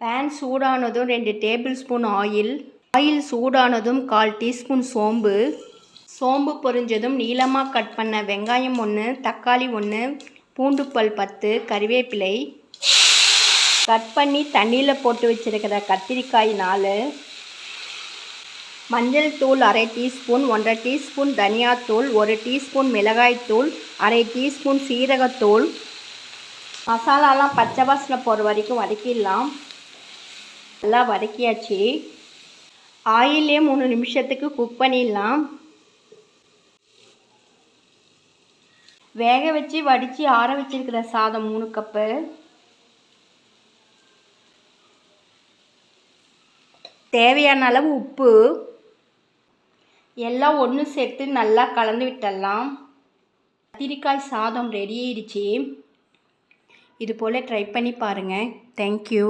Pan சூடானதும் 2 table spoon oil சூடானதும் 1/4 teaspoon சோம்பு பொரிஞ்சதும் நீளமாக கட் பண்ண வெங்காயம் 1, தக்காளி 1, பூண்டு பல் 10, கறிவேப்பிலை, கட் பண்ணி தண்ணியில் போட்டு வச்சுருக்கிற கத்திரிக்காய் 4, மஞ்சள் தூள் 1/2 டீஸ்பூன், 1/2 டீஸ்பூன் தனியாத்தூள், 1 டீஸ்பூன் மிளகாய்த்தூள், 1/2 டீஸ்பூன் சீரகத்தூள். மசாலாலாம் பச்சை வாசனை போகிற வரைக்கும் வதக்கிடலாம். நல்லா வதக்கியாச்சு. ஆயிலே 3 நிமிஷத்துக்கு குக் பண்ணிடலாம். வேக வச்சு வடித்து ஆற வச்சிருக்கிற சாதம் 3 கப்பு, தேவையான அளவு உப்பு, எல்லாம் ஒன்று சேர்த்து நல்லா கலந்து விட்டுடலாம். கத்திரிக்காய் சாதம் ரெடி ஆயிடுச்சு. இது போல் ட்ரை பண்ணி பாருங்கள். தேங்க்யூ.